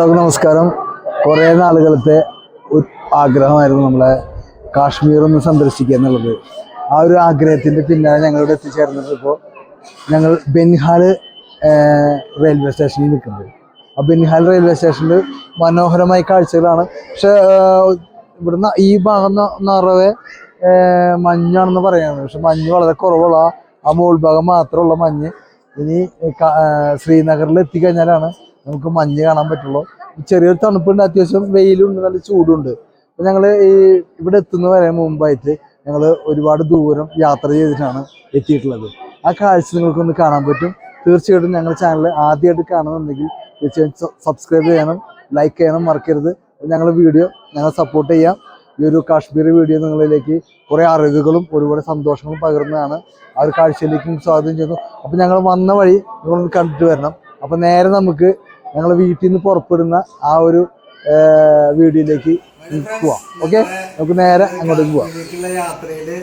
നമസ്കാരം. കുറേ നാളുകളത്തെ ഒരു ആഗ്രഹമായിരുന്നു നമ്മളെ കാശ്മീർ ഒന്ന് സന്ദർശിക്കുക എന്നുള്ളത്. ആ ഒരു ആഗ്രഹത്തിൻ്റെ പിന്നാലെ ഞങ്ങളിവിടെ എത്തിച്ചേർന്നത്. ഇപ്പോൾ ഞങ്ങൾ ബെൻഹാൽ റെയിൽവേ സ്റ്റേഷനിൽ നിൽക്കുന്നത്. ആ ബെൻഹാൽ റെയിൽവേ സ്റ്റേഷനിൽ മനോഹരമായ കാഴ്ചകളാണ്. പക്ഷേ ഇവിടുന്ന് ഈ ഭാഗം നിറവേ മഞ്ഞാണെന്ന് പറയുന്നത്. പക്ഷെ മഞ്ഞ് വളരെ കുറവുള്ള ആ മോൾ ഭാഗം മാത്രമുള്ള മഞ്ഞ്. ഇനി ശ്രീനഗറിൽ എത്തിക്കഴിഞ്ഞാലാണ് നമുക്ക് മഞ്ഞ് കാണാൻ പറ്റുള്ളൂ. ചെറിയൊരു തണുപ്പുണ്ട്, അത്യാവശ്യം വെയിലുണ്ട്, നല്ല ചൂടുണ്ട്. അപ്പം ഞങ്ങൾ ഇവിടെ എത്തുന്ന വരെ മുമ്പായിട്ട് ഞങ്ങൾ ഒരുപാട് ദൂരം യാത്ര ചെയ്തിട്ടാണ് എത്തിയിട്ടുള്ളത്. ആ കാഴ്ച നിങ്ങൾക്കൊന്ന് കാണാൻ പറ്റും. തീർച്ചയായിട്ടും ഞങ്ങളുടെ ചാനൽ ആദ്യമായിട്ട് കാണുന്നുണ്ടെങ്കിൽ തീർച്ചയായും സബ്സ്ക്രൈബ് ചെയ്യണം, ലൈക്ക് ചെയ്യണം, മറക്കരുത്. ഞങ്ങളുടെ വീഡിയോ ഞങ്ങൾ സപ്പോർട്ട് ചെയ്യാം. ഈ ഒരു കാശ്മീർ വീഡിയോ നിങ്ങളിലേക്ക് കുറേ അറിവുകളും ഒരുപാട് സന്തോഷങ്ങളും പകർന്നതാണ്. ആ ഒരു കാഴ്ചയിലേക്കും സ്വാഗതം ചെയ്യുന്നു. അപ്പം ഞങ്ങൾ വന്ന വഴി നിങ്ങളൊന്ന് കണ്ടിട്ട് വരണം. അപ്പം നേരെ നമുക്ക് ഞങ്ങൾ വീട്ടിൽ നിന്ന് പുറപ്പെടുന്ന ആ ഒരു വീഡിയോയിലേക്ക് പോവാം. ഓക്കെ, നമുക്ക് നേരെ അങ്ങോട്ടേക്ക് പോവാം. യാത്രയില്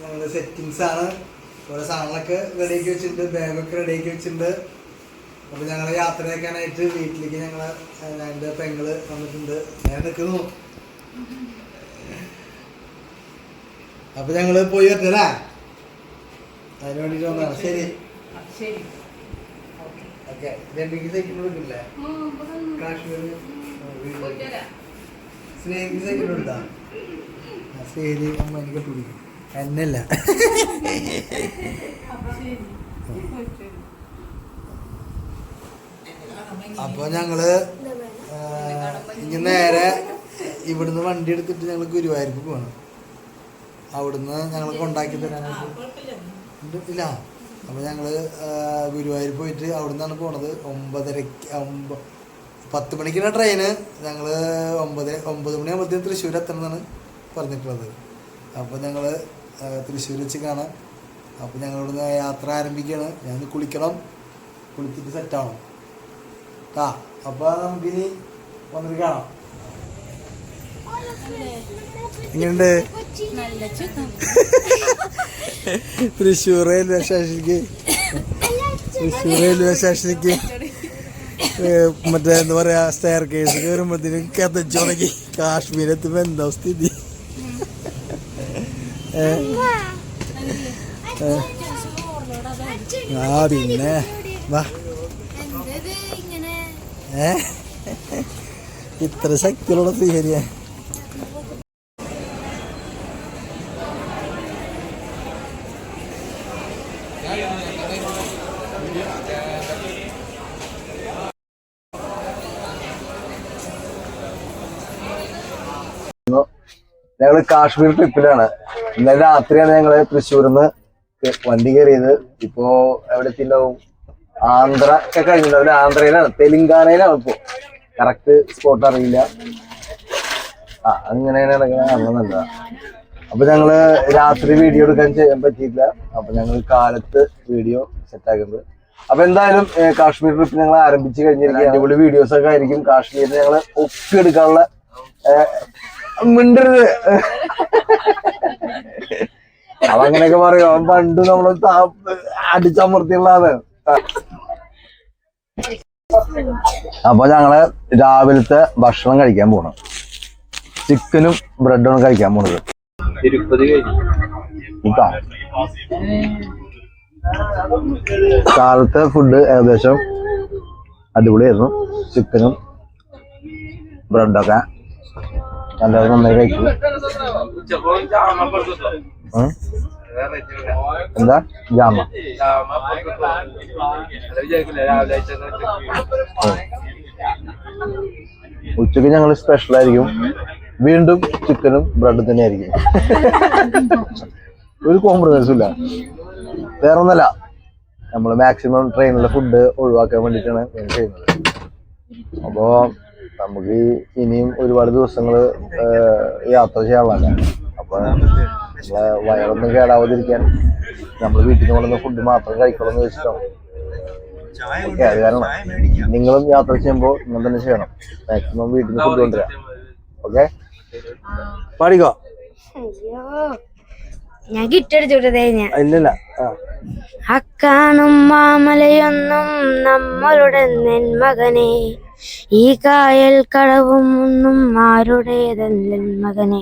ഞങ്ങളുടെ സെറ്റിങ്സ് ആണ്. ഓരോ സാധനങ്ങളൊക്കെ റെഡിയാക്കി വെച്ചിട്ടുണ്ട്, ബാഗൊക്കെ റെഡിയാക്കി വെച്ചിട്ടുണ്ട്. അപ്പൊ ഞങ്ങളെ യാത്രയാക്കാനായിട്ട് വീട്ടിലേക്ക് എൻ്റെ പെങ്ങള് വന്നിട്ടുണ്ട്. ഞാൻ നിൽക്കുന്നു. അപ്പൊ ഞങ്ങള് പോയി വരട്ടല്ലേ, അതിന് വേണ്ടിട്ട് വന്നതാണ്. ശരി ഓക്കെ. സൈക്കിളില്ലേ കാശ്മീർ സ്നേഹിക്ക് സൈക്കിളുണ്ടാ? ശരി അമ്മ, എനിക്ക് പിടിക്കും എന്നല്ല. അപ്പൊ ഞങ്ങള് ഇങ്ങനെ നേരെ ഇവിടുന്ന് വണ്ടി എടുത്തിട്ട് ഞങ്ങൾ ഗുരുവായൂർക്ക് പോകണം. അവിടുന്ന് ഞങ്ങൾ കൊണ്ടാക്കി തരാനായിട്ട് ഇല്ല. അപ്പോൾ ഞങ്ങൾ ഗുരുവായൂർ പോയിട്ട് അവിടെ നിന്നാണ് പോണത്. 10 മണിക്കാണ് ട്രെയിന്. ഞങ്ങൾ 9 മണിയാകുമ്പോഴത്തേക്കും തൃശ്ശൂർ എത്തണമെന്നാണ് പറഞ്ഞിട്ടുള്ളത്. അപ്പോൾ ഞങ്ങൾ തൃശ്ശൂർ വെച്ച് കാണാം. അപ്പോൾ ഞങ്ങളിവിടുന്ന് യാത്ര ആരംഭിക്കുകയാണ്. ഞാൻ കുളിക്കണം, കുളിച്ചിട്ട് സെറ്റാവണം ആ. അപ്പോൾ നമുക്കിനി വന്നിട്ട് കാണാം. എങ്ങനെയുണ്ട് തൃശ്ശൂർ റെയിൽവേ സ്റ്റേഷനിലേക്ക് മറ്റേ എന്താ പറയാ, സ്റ്റെയർ കേസ് കയറുമ്പോഴത്തേനും കഥച്ചു തുടങ്ങി. കാശ്മീർ എത്തുമ്പോ എന്താ സ്ഥിതി? ആ പിന്നെ വാ, ഇത്ര ശക്തിയുള്ള ശ്രീഹരിയാ. ഞങ്ങള് കാശ്മീർ ട്രിപ്പിലാണ്. ഇന്നലെ രാത്രിയാണ് ഞങ്ങള് തൃശ്ശൂരിന്ന് വണ്ടി കയറിയത്. ഇപ്പോ എവിടെ എത്തിണ്ടാവും? ആന്ധ്ര ഒക്കെ കഴിഞ്ഞിട്ടുണ്ടാവില്ല. ആന്ധ്രയിലാണ്, തെലുങ്കാനയിലാണ് ഇപ്പോ. കറക്റ്റ് സ്പോട്ട് അറിയില്ല. അങ്ങനെയാണ് നടക്കുന്നത്. അപ്പൊ ഞങ്ങള് രാത്രി വീഡിയോ എടുക്കാൻ ചെയ്യാൻ പറ്റിയില്ല. അപ്പൊ ഞങ്ങൾ കാലത്ത് വീഡിയോ സെറ്റ് ആക്കുന്നത്. അപ്പൊ എന്തായാലും കാശ്മീർ ട്രിപ്പ് ഞങ്ങൾ ആരംഭിച്ചു കഴിഞ്ഞിരിക്കും. അടിപൊളി വീഡിയോസ് ഒക്കെ ആയിരിക്കും. കാശ്മീരിൽ ഞങ്ങള് ഒപ്പിയെടുക്കാനുള്ള മിണ്ടരുത് അതങ്ങനെയൊക്കെ പറയും. അവൻ പണ്ട് നമ്മള് അടിച്ചമർത്തിയുള്ളതാണ്. അപ്പൊ ഞങ്ങള് രാവിലത്തെ ഭക്ഷണം കഴിക്കാൻ പോണം. ചിക്കനും ബ്രെഡും കഴിക്കാൻ പോണത്. കാലത്തെ ഫുഡ് ഏകദേശം അടിപൊളിയായിരുന്നു. ചിക്കനും ബ്രെഡൊക്കെ എല്ലാവരും നന്നായി കഴിച്ചു. എന്താ ജാമ? ഉച്ചക്ക് ഞങ്ങൾ സ്പെഷ്യൽ ആയിരിക്കും. വീണ്ടും ചിക്കനും ബ്രെഡും തന്നെ ആയിരിക്കും. ഒരു കോംപ്രമൈസും ഇല്ല. വേറെ ഒന്നല്ല, നമ്മൾ മാക്സിമം ട്രെയിനിലെ ഫുഡ് ഒഴിവാക്കാൻ വേണ്ടിയിട്ടാണ് ഞാൻ ചെയ്യുന്നത്. അപ്പോ നമുക്ക് ഇനിയും ഒരുപാട് ദിവസങ്ങൾ യാത്ര ചെയ്യാനുള്ളതല്ല. അപ്പൊ നമ്മളെ വയറൊന്നും കേടാവാതിരിക്കാൻ നമ്മൾ വീട്ടിൽ നിന്ന് കൊണ്ടുവന്ന ഫുഡ് മാത്രം കഴിക്കണമെന്ന് വെച്ചിട്ടാണ്. ഓക്കെ, അത് കാരണം നിങ്ങളും യാത്ര ചെയ്യുമ്പോൾ ഇങ്ങനെ തന്നെ ചെയ്യണം. മാക്സിമം വീട്ടിൽ നിന്ന് ഫുഡ് കൊണ്ടുവരാം. ഓക്കെ, പാടിക്കോ. ഞാൻ കിട്ടടിച്ചോട്ടെ. ഇല്ലല്ല, അക്കാണും മാമലയൊന്നും നമ്മളുടെ നെന്മകനെ ഈ കായൽ കടവും ഒന്നും ആരുടേതല്ല മകനെ.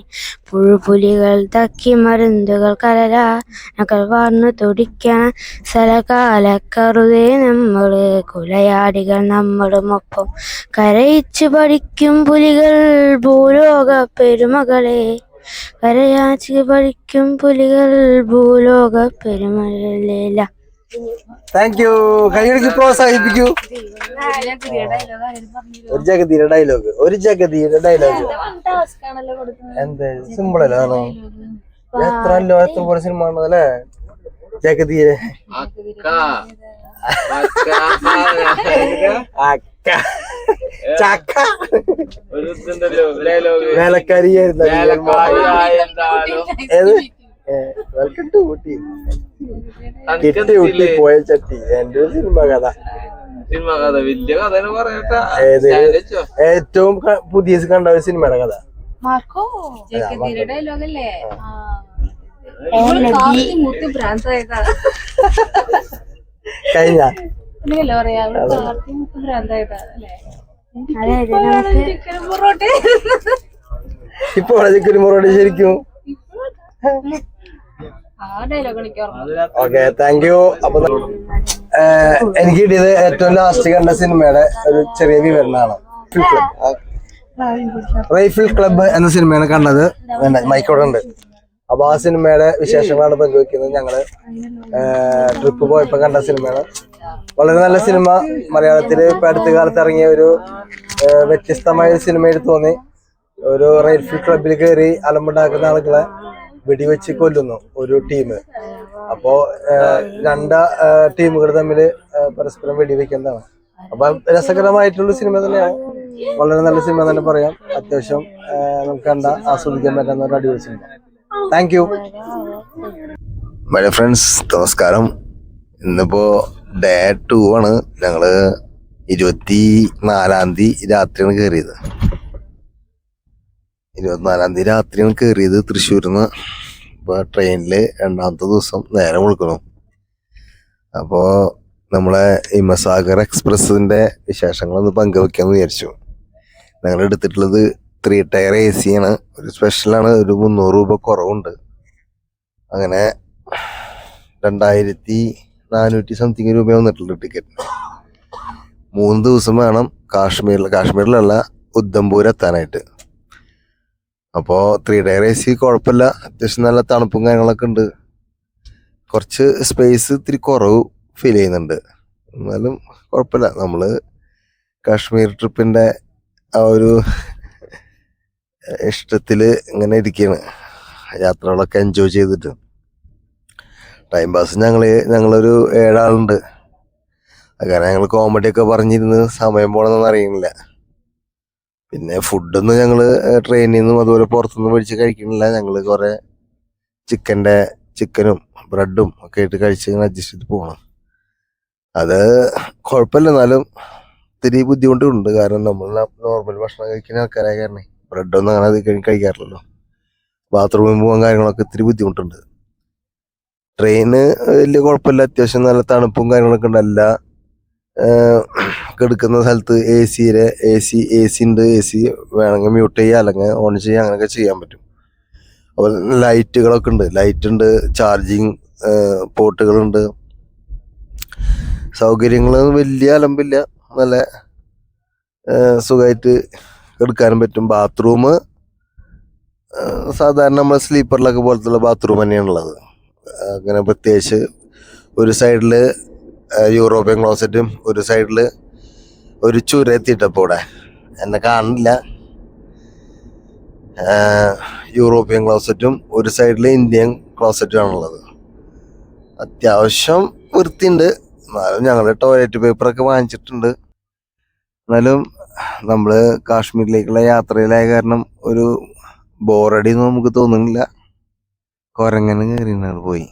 പുഴുപുലികൾ തക്കി മരുന്നുകൾ കലരാനകൾ വാർന്നു തുടിക്കാൻ സലകാലക്കറുതേ നമ്മള് കുലയാടികൾ നമ്മളുമൊപ്പം കരയിച്ചു പഠിക്കും പുലികൾ ഭൂലോക പെരുമകളെ. കരയാച്ചു പഠിക്കും പുലികൾ ഭൂലോക പെരുമകളില. Thank you. കൈയടിച്ച് പ്രോത്സാഹിപ്പിക്കൂ. ഒരു ജഗതിയുടെ ഡയലോഗ് എന്ത് സിമ്പിൾ അല്ലേ? എത്ര പോലെ സിനിമ ആണല്ലേ ജഗതിയെ. ചക്ക വേലക്കാരിയായിരുന്നു. Welcome to Ooty. കിട്ടി ഊട്ടി പോയ ചട്ടി. എന്റെ ഒരു സിനിമ കഥ വലിയ കഥ പറയട്ടാ. ഏറ്റവും പുതിയ കണ്ട ഒരു സിനിമയുടെ കഥ. കഴിഞ്ഞ ഇപ്പൊ ചിക്കൻ പൊറോട്ട ശരിക്കും. Okay, thank you. അപ്പൊ എനിക്ക് കിട്ടിയത് ഏറ്റവും ലാസ്റ്റ് കണ്ട സിനിമയുടെ ഒരു ചെറിയ വിവരണമാണ്. റൈഫിൾ ക്ലബ്ബ് എന്ന സിനിമയാണ് കണ്ടത്. മൈക്കോടെ ഉണ്ട്. അപ്പൊ ആ സിനിമയുടെ വിശേഷങ്ങളാണ് പങ്കുവെക്കുന്നത്. ഞങ്ങള് ട്രിപ്പ് പോയപ്പോ കണ്ട സിനിമയാണ്. വളരെ നല്ല സിനിമ. മലയാളത്തില് ഇപ്പൊ അടുത്ത കാലത്ത് ഇറങ്ങിയ ഒരു വ്യത്യസ്തമായ ഒരു സിനിമയിൽ തോന്നി. ഒരു റൈഫിൾ ക്ലബിൽ കയറി അലമ്പുണ്ടാക്കുന്ന ആളുകളെ വെടിവെച്ച് കൊല്ലുന്നു ഒരു ടീം. അപ്പോ രണ്ട് ടീമുകൾ തമ്മിൽ പരസ്പരം വെടിവെക്കുന്നതാണ്. അപ്പൊ രസകരമായിട്ടുള്ള സിനിമ തന്നെയാണ്. വളരെ നല്ല സിനിമ തന്നെ പറയാം. അത്യാവശ്യം നമുക്ക് കണ്ട ആസ്വദിക്കാൻ പറ്റുന്ന ഒരു അടിപൊളി cinema. Thank you. My friends, നമസ്കാരം. ഇന്നിപ്പോ ഡേ 2 ആണ്. ഞങ്ങള് 24-ാം തീയതി രാത്രിയാണ് കയറിയത്. 24-ാം തീയതി രാത്രിയാണ് കയറിയത് തൃശ്ശൂരിന്ന്. ഇപ്പൊ ട്രെയിനില് രണ്ടാമത്തെ ദിവസം നേരെ വിളിക്കണം. അപ്പോ നമ്മളെ ഹിമസാഗർ എക്സ്പ്രസിന്റെ വിശേഷങ്ങളൊന്ന് പങ്കുവെക്കാന്ന് വിചാരിച്ചു. ഞങ്ങൾ എടുത്തിട്ടുള്ളത് 3 ടയർ AC ആണ്. ഒരു സ്പെഷ്യലാണ്. ഒരു 300 രൂപ കുറവുണ്ട്. അങ്ങനെ 2400 സംതിങ് രൂപ വന്നിട്ടുള്ള ടിക്കറ്റ്. 3 ദിവസം വേണം കാശ്മീരിലല്ല ഉദ്ധംപൂർ എത്താനായിട്ട്. അപ്പോൾ 3 ടയർ AC കുഴപ്പമില്ല. അത്യാവശ്യം നല്ല തണുപ്പും കാര്യങ്ങളൊക്കെ ഉണ്ട്. കുറച്ച് സ്പേസ് ഇത്തിരി കുറവ് ഫീൽ ചെയ്യുന്നുണ്ട്. എന്നാലും കുഴപ്പമില്ല. നമ്മള് കാശ്മീർ ട്രിപ്പിന്റെ ആ ഒരു ഇഷ്ടത്തില് ഇങ്ങനെ ഇരിക്കുകയാണ്. യാത്രകളൊക്കെ എൻജോയ് ചെയ്തിട്ട് ടൈം പാസ് ഞങ്ങളൊരു 7 ആളുണ്ട്. കാരണം ഞങ്ങൾ കോമഡിയൊക്കെ പറഞ്ഞിരുന്ന് സമയം പോകണമെന്നൊന്നും അറിയുന്നില്ല. പിന്നെ ഫുഡൊന്നും ഞങ്ങള് ട്രെയിനിൽ നിന്നും അതുപോലെ പുറത്തുനിന്നും മേടിച്ച് കഴിക്കണില്ല. ഞങ്ങള് കുറെ ചിക്കനും ബ്രെഡും ഒക്കെ ആയിട്ട് കഴിച്ച് ഇങ്ങനെ അഡ്ജസ്റ്റ് ചെയ്ത് പോകണം. അത് കുഴപ്പമില്ല. എന്നാലും ഇത്തിരി ബുദ്ധിമുട്ടുണ്ട്. കാരണം നമ്മൾ നോർമൽ ഭക്ഷണം കഴിക്കുന്ന ആൾക്കാരായ കാരണം ബ്രെഡൊന്നും അങ്ങനെ കഴിക്കാറില്ലല്ലോ. ബാത്റൂമിൽ പോകാൻ കാര്യങ്ങളൊക്കെ ഇത്തിരി ബുദ്ധിമുട്ടുണ്ട്. ട്രെയിന് വലിയ കുഴപ്പമില്ല. അത്യാവശ്യം നല്ല തണുപ്പും കാര്യങ്ങളൊക്കെ ഉണ്ട്. എല്ലാ കിടക്കുന്ന സ്ഥലത്ത് എ സി ഉണ്ട്. AC വേണമെങ്കിൽ മ്യൂട്ട് ചെയ്യുക അല്ലെങ്കിൽ ഓൺ ചെയ്യുക, അങ്ങനെയൊക്കെ ചെയ്യാൻ പറ്റും. അതുപോലെ ലൈറ്റുകളൊക്കെ ഉണ്ട്. ലൈറ്റ് ഉണ്ട്, ചാർജിങ് പോർട്ടുകളുണ്ട്. സൗകര്യങ്ങൾ വലിയ അലമ്പില്ല. നല്ല സുഖമായിട്ട് എടുക്കാനും പറ്റും. ബാത്റൂം സാധാരണ നമ്മൾ സ്ലീപ്പറിലൊക്കെ പോലത്തുള്ള ബാത്റൂം തന്നെയാണുള്ളത്. അങ്ങനെ പ്രത്യേകിച്ച് ഒരു സൈഡിൽ യൂറോപ്യൻ ക്ലോസറ്റും ഒരു സൈഡിൽ ഒരു ചുര എത്തിയിട്ടപ്പോൾ ഇവിടെ എന്നെ കാണില്ല. യൂറോപ്യൻ ക്ലോസറ്റും ഒരു സൈഡിൽ ഇന്ത്യൻ ക്ലോസറ്റും ആണുള്ളത്. അത്യാവശ്യം വൃത്തിയുണ്ട്. എന്നാലും ഞങ്ങൾ ടോയ്ലറ്റ് പേപ്പറൊക്കെ വാങ്ങിച്ചിട്ടുണ്ട്. എന്നാലും നമ്മൾ കാശ്മീരിലേക്കുള്ള യാത്രയിലായ കാരണം ഒരു ബോറടി ഒന്നും നമുക്ക് തോന്നുന്നില്ല. കൊരങ്ങനെ കയറിയാണ് പോയി.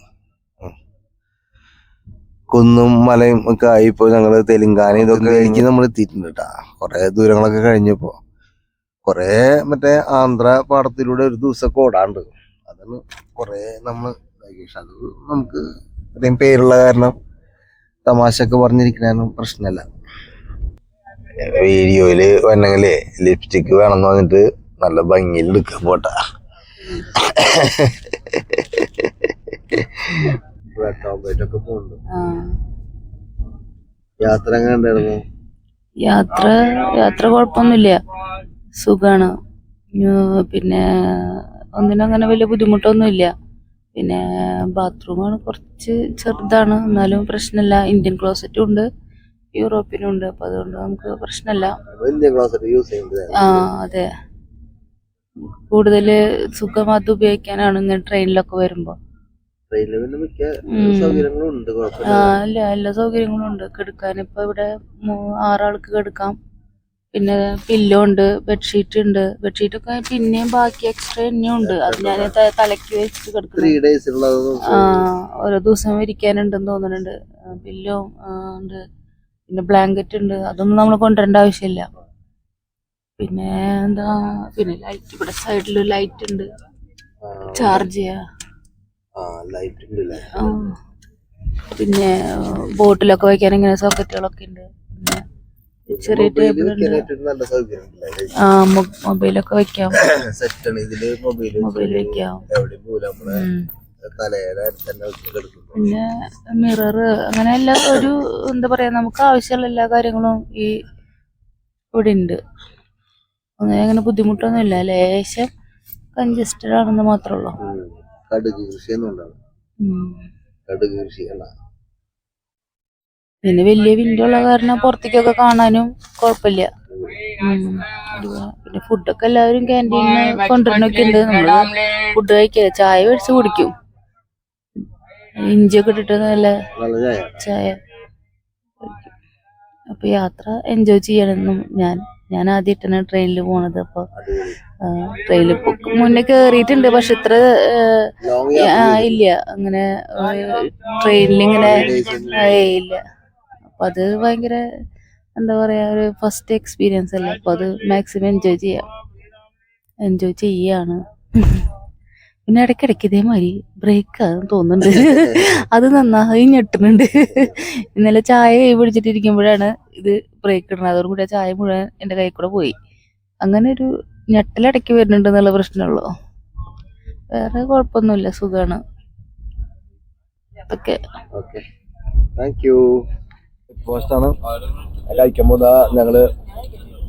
കുന്നും മലയും ഒക്കെ ആയി. ഇപ്പോൾ ഞങ്ങൾ തെലുങ്കാന ഇതൊക്കെ കഴിഞ്ഞ് നമ്മൾ എത്തിയിട്ടുണ്ട് കേട്ടാ. കുറെ ദൂരങ്ങളൊക്കെ കഴിഞ്ഞപ്പോ കുറെ മറ്റേ ആന്ധ്ര പാടത്തിലൂടെ ഒരു ദിവസമൊക്കെ ഓടാണ്ട്. അതാണ് കുറെ നമ്മൾ അത് നമുക്ക് ഇത്രയും പേരുള്ള കാരണം തമാശ ഒക്കെ പറഞ്ഞിരിക്കാനും പ്രശ്നമല്ല. വീഡിയോയില് വന്നെങ്കിലേ ലിപ്സ്റ്റിക് വേണമെന്ന് പറഞ്ഞിട്ട് നല്ല ഭംഗിയിൽ എടുക്കാൻ പോട്ടാ. ഒക്കെ പോകുന്നുണ്ട്. യാത്ര എങ്ങനെ ഉണ്ടായിരുന്നു? യാത്ര കുഴപ്പമൊന്നുമില്ല, സുഖാണ്. പിന്നെ ഒന്നിനും അങ്ങനെ വലിയ ബുദ്ധിമുട്ടൊന്നുമില്ല. പിന്നെ ബാത്റൂമാണ് കുറച്ച് ചെറുതാണ്, എന്നാലും പ്രശ്നമില്ല. ഇന്ത്യൻ ക്ലോസറ്റും ഉണ്ട്, യൂറോപ്യനും ഉണ്ട്. അപ്പൊ അതുകൊണ്ട് നമുക്ക് പ്രശ്നമില്ല. അതെ, കൂടുതല് സുഖം അത് ഉപയോഗിക്കാനാണ് ഇങ്ങനെ ട്രെയിനിലൊക്കെ വരുമ്പോ. അല്ല, എല്ലാ സൗകര്യങ്ങളും ഉണ്ട് കിടക്കാൻ. ഇപ്പൊ ഇവിടെ 6 ആൾക്ക് കിടക്കാം. പിന്നെ പില്ലോ ഉണ്ട്, ബെഡ്ഷീറ്റ് ഉണ്ട്. ബെഡ്ഷീറ്റ് ഒക്കെ പിന്നെയും ബാക്കി എക്സ്ട്രാ തന്നെയും ഉണ്ട്. അത് ഞാൻ തലക്ക് വെച്ചിട്ട് കിടക്കുന്നു. ഓരോ ദിവസം ഇരിക്കാനുണ്ടെന്ന് തോന്നുന്നുണ്ട്. പില്ലോ ഉണ്ട്, പിന്നെ ബ്ലാങ്കറ്റ് ഉണ്ട്. അതൊന്നും നമ്മൾ കൊണ്ടുവരേണ്ട ആവശ്യമില്ല. പിന്നെ എന്താ, പിന്നെ ലൈറ്റ്, ഇവിടെ സൈഡിൽ ലൈറ്റ് ഉണ്ട്, ചാർജ് ചെയ്യാ. പിന്നെ ബോട്ടിലൊക്കെ വയ്ക്കാൻ ഇങ്ങനെ സോക്കറ്റുകളൊക്കെ ഉണ്ട്. പിന്നെ ചെറിയ ടേബിൾ ഉണ്ട്. മൊബൈലൊക്കെ വെക്കാം, മൊബൈൽ വെക്കാം. പിന്നെ മിറർ, അങ്ങനെ എല്ലാ ഒരു എന്താ പറയാ, നമുക്ക് ആവശ്യമുള്ള എല്ലാ കാര്യങ്ങളും ഈ ഇവിടെ ഉണ്ട്. അങ്ങനെ ബുദ്ധിമുട്ടൊന്നുമില്ല. ലേശം കൺജസ്റ്റഡ് ആണെന്ന് മാത്രമേ ഉള്ളൂ. പിന്നെ വലിയ വിൻഡോ ഉള്ള കാരണം പുറത്തേക്കൊക്കെ കാണാനും കുഴപ്പമില്ല. പിന്നെ ഫുഡൊക്കെ എല്ലാവരും ക്യാൻറ്റീനിൽ കൊണ്ടുവരുന്നൊക്കെ ഉണ്ട്. നമ്മള് ഫുഡ് കഴിക്കുക, ചായ മേടിച്ച് കുടിക്കും. ഇഞ്ചിയൊക്കെ ഇട്ടിട്ട് നല്ല ചായ. അപ്പൊ യാത്ര എൻജോയ് ചെയ്യണം. ഞാൻ ആദ്യമായിട്ടാണ് ട്രെയിനിൽ പോണത്. അപ്പൊ ട്രെയിനിൽ മുന്നേ കേറിയിട്ടുണ്ട്, പക്ഷെ ഇത്ര ഇല്ല അങ്ങനെ ട്രെയിനിലിങ്ങനെ ഇല്ല. അപ്പൊ അത് ഭയങ്കര എന്താ പറയാ, ഒരു ഫസ്റ്റ് എക്സ്പീരിയൻസ് അല്ലേ. അപ്പൊ അത് മാക്സിമം എൻജോയ് ചെയ്യാണ്. പിന്നെ ഇടയ്ക്കിടയ്ക്ക് ഇതേമാതിരി ബ്രേക്ക് ആണെന്ന് തോന്നുന്നുണ്ട്. അത് നന്നായി ഞെട്ടുന്നുണ്ട്. ഇന്നലെ ചായ കൈ പിടിച്ചിട്ടിരിക്കുമ്പോഴാണ് ഇത് ബ്രേക്ക് ഇടുന്നത്. അതോടുകൂടി ആ ചായ മുഴുവൻ എൻ്റെ കൈ കൂടെ പോയി. അങ്ങനെ ഒരു ഞെട്ടലിടയ്ക്ക് വരുന്നുണ്ട് എന്നുള്ള പ്രശ്നമുള്ളൂ. വേറെ കുഴപ്പമൊന്നുമില്ല, സുഖമാണ്. ഓക്കെ, പോസ്റ്റാണ് കഴിക്കുമ്പോൾ ഞങ്ങള്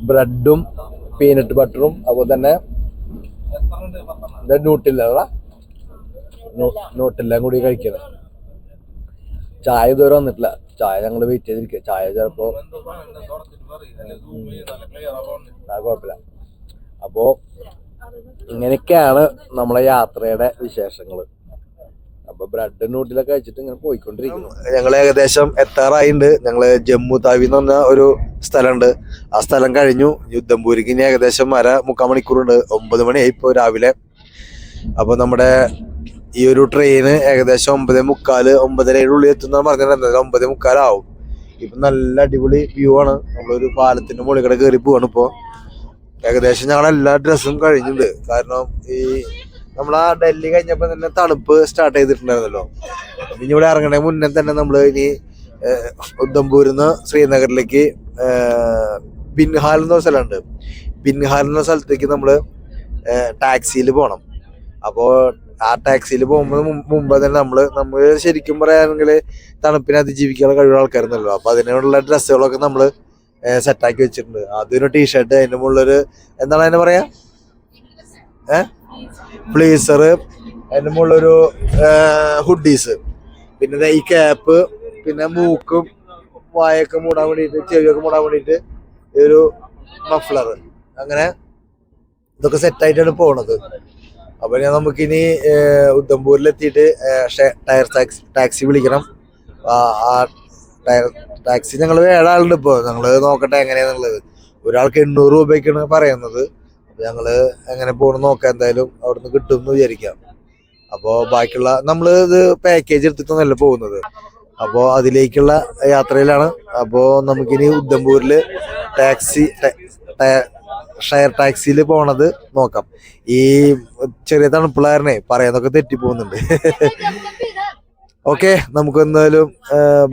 ബ്രെഡും പീനട്ട് ബട്ടറും അതുപോലെ തന്നെ ന്യൂട്ടെല്ലാം കൂടി കഴിക്കുന്നത്. ചായ ഇതുവരെ വന്നിട്ടില്ല. ചായ ഞങ്ങൾ വെയിറ്റ് ചെയ്തിരിക്കുക. ചായ ചിലപ്പോ കുഴപ്പമില്ല. അപ്പോ ഇങ്ങനെയൊക്കെയാണ് നമ്മളെ യാത്രയുടെ വിശേഷങ്ങള്. അപ്പൊ ബ്രെഡ് നൂട്ടിലൊക്കെ കഴിച്ചിട്ട് ഇങ്ങനെ പോയിക്കൊണ്ടിരിക്കുന്നു. ഞങ്ങൾ ഏകദേശം എത്താറായിട്ടുണ്ട്. ഞങ്ങള് ജമ്മു താവി എന്ന് പറഞ്ഞ ഒരു സ്ഥലമുണ്ട്. ആ സ്ഥലം കഴിഞ്ഞു. യുദ്ധംപൂരിക്ക് ഇനി ഏകദേശം 3/4 മണിക്കൂറുണ്ട്. 9 മണിയായി ഇപ്പോൾ രാവിലെ. അപ്പൊ നമ്മുടെ ഈ ഒരു ട്രെയിന് ഏകദേശം 9:45 9:30 എത്തുന്ന പറഞ്ഞിട്ടുണ്ട്. 9:45 ആവും. ഇപ്പൊ നല്ല അടിപൊളി വ്യൂ ആണ്. നമ്മളൊരു പാലത്തിന്റെ മുകളിൽ കൂടെ കയറി പോവാണ് ഇപ്പോ. ഏകദേശം ഞങ്ങളെല്ലാ ഡ്രസ്സും കഴിഞ്ഞിട്ടുണ്ട്. കാരണം ഈ നമ്മളാ ഡൽഹി കഴിഞ്ഞപ്പോ തന്നെ തണുപ്പ് സ്റ്റാർട്ട് ചെയ്തിട്ടുണ്ടായിരുന്നല്ലോ. ഇനി ഇവിടെ ഇറങ്ങണേ മുന്നേ തന്നെ നമ്മള് ഇനി ഉദ്ധംപൂരിന്ന് ശ്രീനഗറിലേക്ക് ബിൻഹാൽ എന്ന സ്ഥലമുണ്ട്. ബിൻഹാൽ എന്ന സ്ഥലത്തേക്ക് നമ്മള് ടാക്സിയിൽ പോകണം. അപ്പോൾ ആ ടാക്സിയിൽ പോകുമ്പോൾ മുമ്പ് തന്നെ നമ്മള് ശരിക്കും പറയുകയാണെങ്കിൽ തണുപ്പിനെ അതിജീവിക്കാനുള്ള കഴിവുള്ള ആൾക്കാരുന്നല്ലോ. അപ്പൊ അതിനുള്ള ഡ്രസ്സുകളൊക്കെ നമ്മള് സെറ്റാക്കി വെച്ചിട്ടുണ്ട്. അതൊരു ടീഷർട്ട്, അതിന്റെ മുകളിലൊരു എന്താണ് അതിനെ പറയാ, ബ്ലേസർ, അതിന്റെ മുകളിലൊരു ഹുഡീസ്, പിന്നെ ഈ ക്യാപ്പ്, പിന്നെ മൂക്കും വായൊക്കെ മൂടാൻ വേണ്ടിയിട്ട്, ചെവിയൊക്കെ മൂടാൻ വേണ്ടിയിട്ട് ഒരു മഫ്ലർ. അങ്ങനെ ഇതൊക്കെ സെറ്റായിട്ടാണ് പോണത്. അപ്പൊ നമുക്കിനി ഉദ്ധംപൂരിലെത്തിയിട്ട് ടാക്സി വിളിക്കണം. ആ ടാക്സി ഞങ്ങൾ 7 ആളുണ്ട്. ഇപ്പോൾ ഞങ്ങള് നോക്കട്ടെ എങ്ങനെയാന്നുള്ളത്. ഒരാൾക്ക് 800 രൂപയ്ക്കാണ് പറയുന്നത്. ഞങ്ങള് എങ്ങനെ പോകണം നോക്കാം. എന്തായാലും അവിടുന്ന് കിട്ടും എന്ന് വിചാരിക്കാം. അപ്പോൾ ബാക്കിയുള്ള നമ്മള് ഇത് പാക്കേജ് എടുത്തിട്ടൊന്നല്ല പോകുന്നത്. അപ്പോൾ അതിലേക്കുള്ള യാത്രയിലാണ്. അപ്പോൾ നമുക്കിനി ഉദ്ധംപൂരില് ഷെയർ ടാക്സിയിൽ പോണത് നോക്കാം. ഈ ചെറിയ തണുപ്പിള്ളാരനെ പറയാനൊക്കെ തെറ്റിപ്പോകുന്നുണ്ട്. ഓക്കെ, നമുക്ക് എന്തായാലും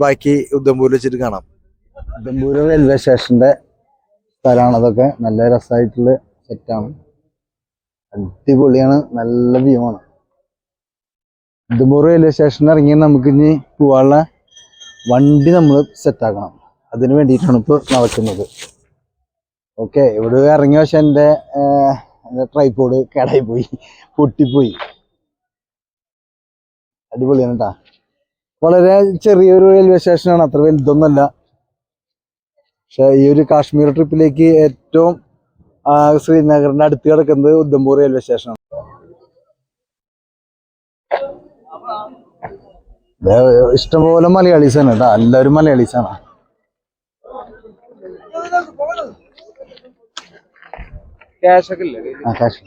ബാക്കി ഉദ്ധംപൂരിൽ വെച്ചിട്ട് കാണാം. ഉദ്ധംപൂർ റെയിൽവേ സ്റ്റേഷന്റെ സ്ഥലമാണ് അതൊക്കെ. നല്ല രസമായിട്ടുള്ള സെറ്റാണ്, അടിപൊളിയാണ്, നല്ല വ്യൂ ആണ്. ഉദ്ദംപൂർ റെയിൽവേ സ്റ്റേഷനിൽ ഇറങ്ങി നമുക്ക് ഇനി പോവാനുള്ള വണ്ടി നമ്മൾ സെറ്റാക്കണം. അതിന് വേണ്ടിയിട്ടാണ് ഇപ്പോൾ നടക്കുന്നത്. ഓക്കെ, ഇവിടെ ഇറങ്ങിയ പക്ഷെ എൻ്റെ ട്രൈപോഡ് കേടായി പോയി, പൊട്ടിപ്പോയി. അടിപൊളിയാണ് കേട്ടാ. വളരെ ചെറിയൊരു റെയിൽവേ സ്റ്റേഷനാണ്, അത്ര വലുതൊന്നുമല്ല. പക്ഷെ ഈ ഒരു കാശ്മീർ ട്രിപ്പിലേക്ക് ഏറ്റവും ശ്രീനഗറിന്റെ അടുത്ത് കിടക്കുന്നത് ഉദ്ദംപൂർ റെയിൽവേ സ്റ്റേഷനാണ്. ഇഷ്ടംപോലെ മലയാളീസാണ് കേട്ടോ, എല്ലാവരും മലയാളീസാണ്. ക്യാഷൊക്കെ ഇല്ലേ? ആ, ക്യാഷ്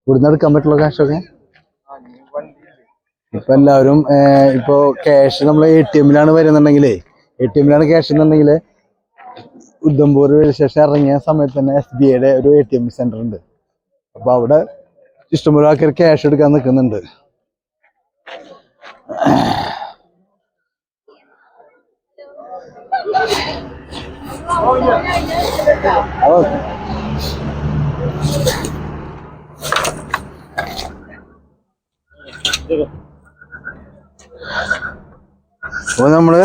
ഇവിടുന്ന് എടുക്കാൻ പറ്റുള്ള ക്യാഷൊക്കെ ഇപ്പൊ എല്ലാവരും ഇപ്പൊ ക്യാഷ് നമ്മൾ ATM-ലാണ് വരുന്നുണ്ടെങ്കിലേ, ATM-ലാണ് ക്യാഷ് എന്നുണ്ടെങ്കിൽ ഉദ്ദംപൂർ റെയിൽവേ സ്റ്റേഷൻ ഇറങ്ങിയ സമയത്ത് തന്നെ SBIയുടെ ഒരു ATM സെന്റർ ഉണ്ട്. അപ്പൊ അവിടെ ഇഷ്ടംപോലെ ആൾക്കാർ ക്യാഷ് എടുക്കാൻ നിൽക്കുന്നുണ്ട്. അപ്പൊ നമ്മള്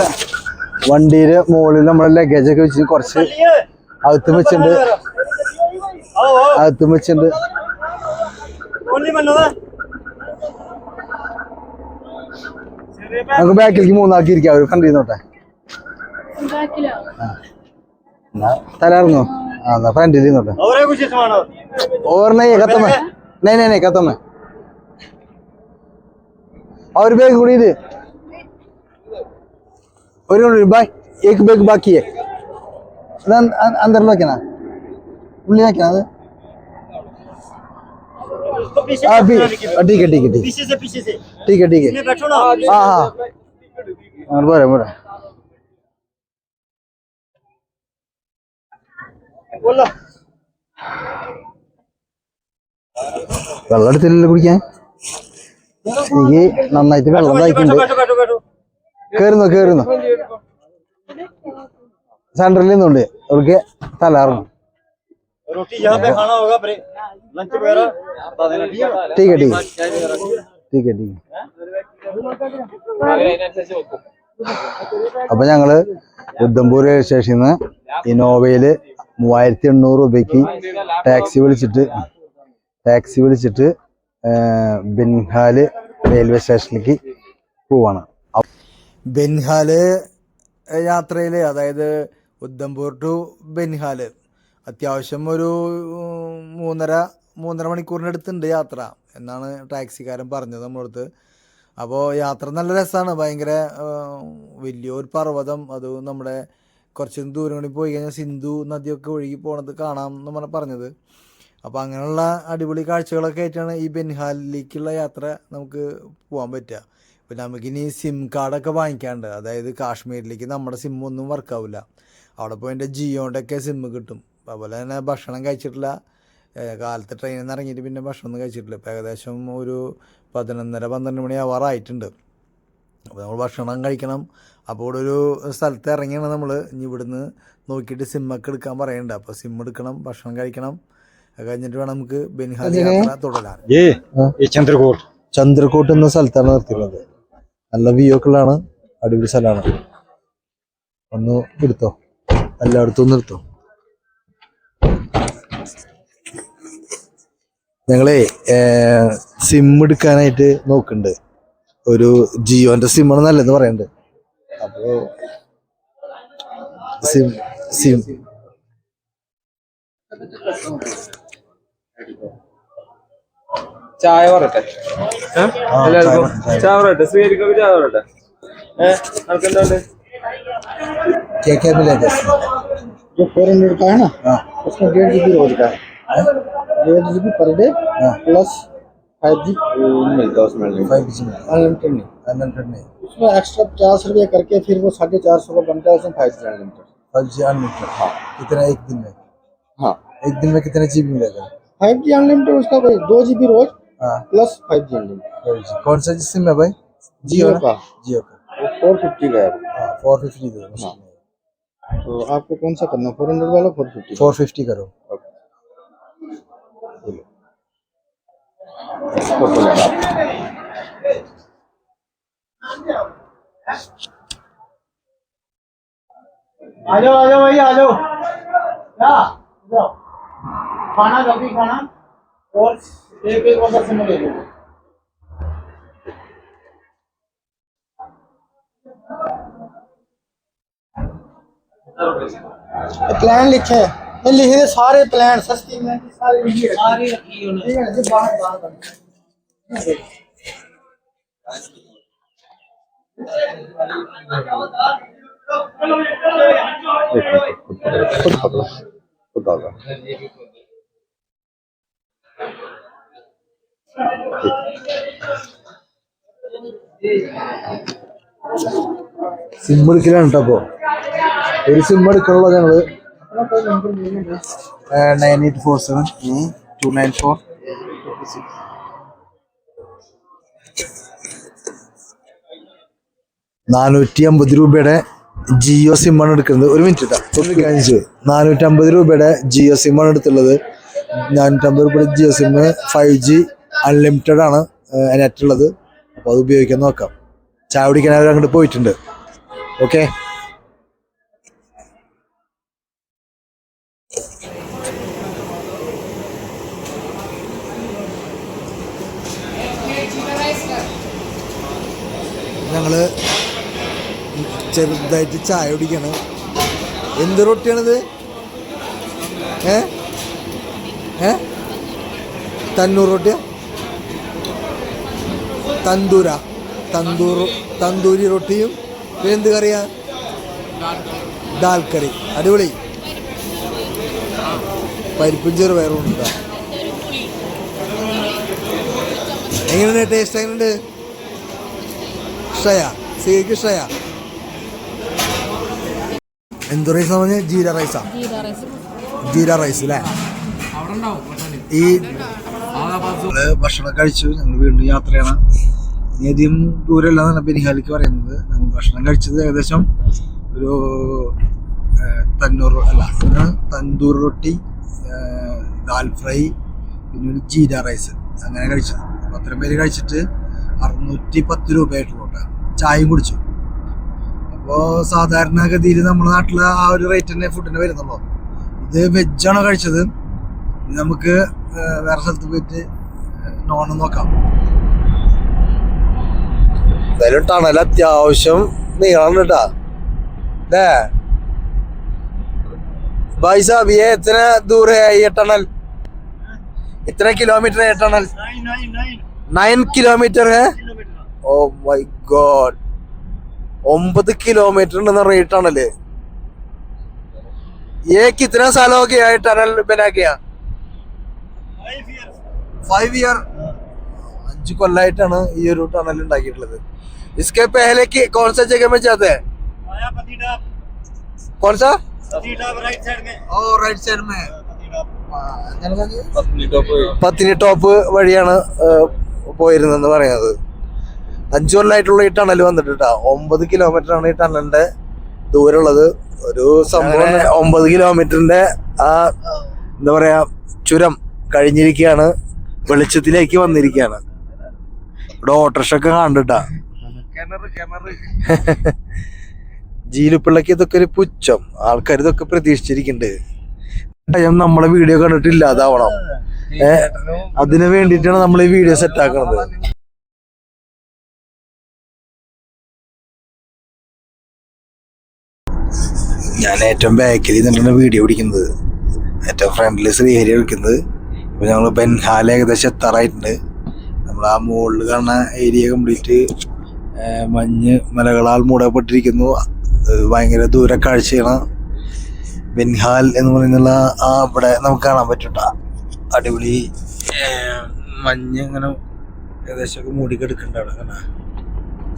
വണ്ടിയുടെ മുകളിൽ നമ്മളെ ലഗേജ് ഒക്കെ വെച്ച് കുറച്ച് അകത്തും വെച്ചിട്ടുണ്ട്. നമുക്ക് ബാക്കിലേക്ക് 3 ആക്കി ഇരിക്കാം, ഒരു ഫ്രണ്ട് ചെയ്യുന്നോട്ടെ. തലാർന്നോ? ആ, എന്നാ ഫ്രണ്ടിൽ ഇരുന്നോട്ടെ. और नहीं है, खत्म है. नहीं खत्म है. और बैग उड़ी दे, और भाई एक बैग बाकी है, अंदर लो क्या ना उल्ली क्या ना अभी. ठीक है ठीक है. हाँ बोले വെള്ളം എടുത്തില്ലല്ലോ കുടിക്കാൻ. എനിക്ക് നന്നായിട്ട് വെള്ളം തായിക്കുണ്ട്. കേറുന്നു സെൻട്രലിൽ നിന്നുണ്ട് അവർക്ക് തലാറുന്നു. ठीक है അപ്പൊ ഞങ്ങള് ഉദ്ദംപൂർ റെയിൽവേ സ്റ്റേഷനിൽ നിന്ന് ഇന്നോവയില് 3800 രൂപയ്ക്ക് ടാക്സി വിളിച്ചിട്ട് ബെൻഹാല് റെയിൽവേ സ്റ്റേഷനിലേക്ക് പോവാണ്. ബെൻഹാല് യാത്രയില്, അതായത് ഉദ്ദംപൂർ ടു ബെൻഹാല് അത്യാവശ്യം ഒരു 3.5 മണിക്കൂറിൻ്റെ അടുത്തുണ്ട് യാത്ര എന്നാണ് ടാക്സിക്കാരൻ പറഞ്ഞത് നമ്മളടുത്ത്. അപ്പോൾ യാത്ര നല്ല രസമാണ്, ഭയങ്കര വലിയൊരു പർവ്വതം, അത് നമ്മുടെ കുറച്ച് ദൂരം കൂടി പോയി കഴിഞ്ഞാൽ സിന്ധു നദിയൊക്കെ ഒഴുകി പോണത് കാണാം എന്ന് പറഞ്ഞത്. അപ്പോൾ അങ്ങനെയുള്ള അടിപൊളി കാഴ്ചകളൊക്കെ ആയിട്ടാണ് ഈ ബെൻഹാലിലേക്കുള്ള യാത്ര നമുക്ക് പോകാൻ പറ്റുക. പിന്നെ നമുക്കിനി സിം കാർഡൊക്കെ വാങ്ങിക്കാണ്ട്, അതായത് കാശ്മീരിലേക്ക് നമ്മുടെ സിം ഒന്നും വർക്കാവില്ല. അവിടെ പോയി ജിയോൻ്റെയൊക്കെ സിമ്മ് കിട്ടും. അതുപോലെ തന്നെ ഭക്ഷണം കഴിച്ചിട്ടില്ല, കാലത്ത് ട്രെയിനിൽ നിന്ന് ഇറങ്ങിയിട്ട് പിന്നെ ഭക്ഷണമൊന്നും കഴിച്ചിട്ടില്ല. ഇപ്പോൾ ഏകദേശം ഒരു 11:30-12 മണി ആവാറായിട്ടുണ്ട്. അപ്പോൾ നമ്മൾ ഭക്ഷണം കഴിക്കണം. അപ്പോൾ ഇവിടെ ഒരു സ്ഥലത്ത് ഇറങ്ങിയാണ് നമ്മൾ. ഇനി ഇവിടുന്ന് നോക്കിയിട്ട് സിമ്മൊക്കെ എടുക്കാൻ പറയുന്നുണ്ട്. അപ്പോൾ സിം എടുക്കണം, ഭക്ഷണം കഴിക്കണം, അത് കഴിഞ്ഞിട്ട് വേണം നമുക്ക് ബെൻഹാൽ യാത്ര തുടരാൻ. ചന്ദ്രകോട്ട് എന്ന സ്ഥലത്താണ് നിർത്തിയുള്ളത്. നല്ല വ്യൂ ഒക്കെ ഉള്ളതാണ്, അടിപൊളി സ്ഥലമാണ്. ഒന്ന് എടുത്തോ, എല്ലായിടത്തും ഒന്ന് എടുത്തോ. ഞങ്ങളെ സിം എടുക്കാനായിട്ട് നോക്കുന്നുണ്ട്. ഒരു ജിയോന്റെ സിമ്മാണ് നല്ലതെന്ന് പറയുന്നുണ്ട്. അപ്പോ സിം ചായ പറയട്ടെ, എല്ലാവർക്കും ചായ പറയട്ടെ, സ്വീകരിക്കൊക്കെ ചായ പറയട്ടെ. നമുക്കെന്താണ്ട് क्या क्या मिलेगा जो 400 का है ना, उसमें 1.5 GB रोज का है, 1.5 GB per debt plus 5G मिलता है उसमें, 5G अनलिमिटेड नहीं, उसमें एक्स्ट्रा 50 रुपये करके फिर वो 450 का बनता है, उसमें 5G अनलिमिटेड. हाँ, कितना एक दिन में? हाँ, एक दिन में कितने GB मिलेगा? 5G अनलिमिटेड उसका भाई 2 GB रोज प्लस 5G अनलिमिटेड. कौन सा सिम है भाई? जियो का 450 का है. 450 का. तो आपको कौन सा करना, 400 वाला 450? 450 करो। फोटो लेना आप। आ जाओ भाई आ जाओ। क्या खाना जल्दी खाना और एक एक बंदा से ले लो। प्लान लिखे हैं, लिखे थे सारे प्लान, सस्ती महंगी सारी रखी है ठीक है जी। बाहर खुद पकड़ो, खुद होगा। സിം എടുക്കലാണ് കേട്ടോ. അപ്പോൾ ഒരു സിം എടുക്കാനുള്ള ഞങ്ങൾ 9847 294 450 രൂപയുടെ ജിയോ സിമ്മാണ് എടുക്കുന്നത്. ഒരു മിനിറ്റ് കേട്ടോ, 450 രൂപയുടെ ജിയോ സിമ്മാണ് എടുത്തുള്ളത്. 450 രൂപയുടെ ജിയോ സിം 5G അൺലിമിറ്റഡ് ആണ് നെറ്റ് ഉള്ളത്. അപ്പോൾ അത് ഉപയോഗിക്കാൻ നോക്കാം. ചായ കുടിക്കാൻ അവർ അങ്ങോട്ട് പോയിട്ടുണ്ട്. ഓക്കെ, ഞങ്ങള് ചെറുതായിട്ട് ചായ കുടിക്കണം. എന്ത് റൊട്ടിയാണിത്? തന്നൂർ റൊട്ടിയാ? തന്തൂരി റൊട്ടിയും പിന്നെ എന്ത് കറിയാ? ദാൽ കറി. അടിപൊളി. പരിപ്പും ചെറുപയറും ഉണ്ട്. എങ്ങനെയുണ്ട് ടേസ്റ്റ്? എങ്ങനെയുണ്ട്? ഇഷ്ടയാ? സിക്ക് ഇഷ്ടയാ? എന്ത് റൈസാ പറഞ്ഞ? ജീര റൈസാ? ജീര റൈസ് അല്ലേ? ഈ ഭക്ഷണം കഴിച്ചു. ഞങ്ങൾ വീണ്ടും യാത്രയാണ്. ഇനി അധികം ദൂരമല്ല ബനിഹാലിക്ക് പറയുന്നത്. ഞങ്ങൾ ഭക്ഷണം കഴിച്ചത് ഏകദേശം ഒരു തന്തൂർ റൊട്ടി, ദാൽ ഫ്രൈ, പിന്നെ ഒരു ജീര റൈസ് അങ്ങനെ കഴിച്ചത്. അപ്പോൾ അത്രയും പേര് കഴിച്ചിട്ട് 610 രൂപയായിട്ടുള്ളൂ. ചായയും കുടിച്ചു. അപ്പോൾ സാധാരണഗതിയിൽ നമ്മുടെ നാട്ടിലെ ആ ഒരു റേറ്റ് തന്നെ ഫുഡിന് വരുന്നുള്ളൂ. ഇത് വെജാണോ കഴിച്ചത്? നമുക്ക് വേറെ സ്ഥലത്ത് പോയിട്ട് നോൺ നോക്കാം. എന്തായാലും ടണൽ അത്യാവശ്യം നീളം കേട്ടാ. भाई साहब ये इतना दूर है ये टनल? इतने किलोमीटर है टनल? 9 किलोमीटर है। ओ माय गॉड, 9 किलोमीटर उണ്ടെന്ന് ഈ ടണല്. ये कितना साल हो गया है टनल बना गया? 5 ईयर. 5 കൊല്ലമായിട്ടാണ് ഈ ഒരു ടണൽ ഉണ്ടാക്കിയിട്ടുള്ളത്. इसके पहले की कौन सा जगह में जाते हैं? कौन सा? റൈറ്റ് സൈഡ് മേ പത്തിനി ടോപ്പ് വഴിയാണ് പോയിരുന്നെന്ന് പറയുന്നത്. 5 കൊല്ലമായിട്ടുള്ള ഈ ടണൽ വന്നിട്ട് കേട്ടോ. 9 കിലോമീറ്റർ ആണ് ഈ ടണലിന്റെ ദൂരമുള്ളത്. ഒരു സംഭവം 9 കിലോമീറ്ററിന്റെ ആ എന്താ പറയാ ചുരം കഴിഞ്ഞിരിക്കുകയാണ്. വെളിച്ചത്തിലേക്ക് വന്നിരിക്കുകയാണ്. ഇവിടെ ഓട്ടോറിക്ഷ ഒക്കെ കണ്ടിട്ടാ. ജീലുപ്പിള്ളക്ക് ഇതൊക്കെ ഒരു പുച്ഛം. ആൾക്കാർ ഇതൊക്കെ പ്രതീക്ഷിച്ചിരിക്കുന്നുണ്ട്. നമ്മളെ വീഡിയോ കണ്ടിട്ടില്ല അതാവണം. അതിനു വേണ്ടിയിട്ടാണ് നമ്മൾ ഈ വീഡിയോ സെറ്റ് ആക്കുന്നത്. ഞാൻ ഏറ്റവും ബാക്കിൽ നിന്നിട്ടാണ് വീഡിയോ പിടിക്കുന്നത്. ഏറ്റവും ഫ്രണ്ടിൽ ശ്രീഹരി വിളിക്കുന്നത്. ഇപ്പൊ ഞങ്ങൾ ബൻഹാൽ ഏകദേശം എത്താറായിട്ടുണ്ട്. നമ്മൾ ആ മുകളിൽ കാണുന്ന ഏരിയ കംപ്ലീറ്റ് മഞ്ഞ് മലകളാൽ മൂടപ്പെട്ടിരിക്കുന്നു. ഭയങ്കര ദൂര കാഴ്ചയാണ്. ബൻഹാൽ എന്ന് പറയുന്നുള്ള ആ ഇവിടെ നമുക്ക് കാണാൻ പറ്റൂട്ട. അടിപൊളി മഞ്ഞ് ഇങ്ങനെ ഏകദേശമൊക്കെ മൂടിക്കെടുക്കുന്നുണ്ട്. അവിടെ കാണാ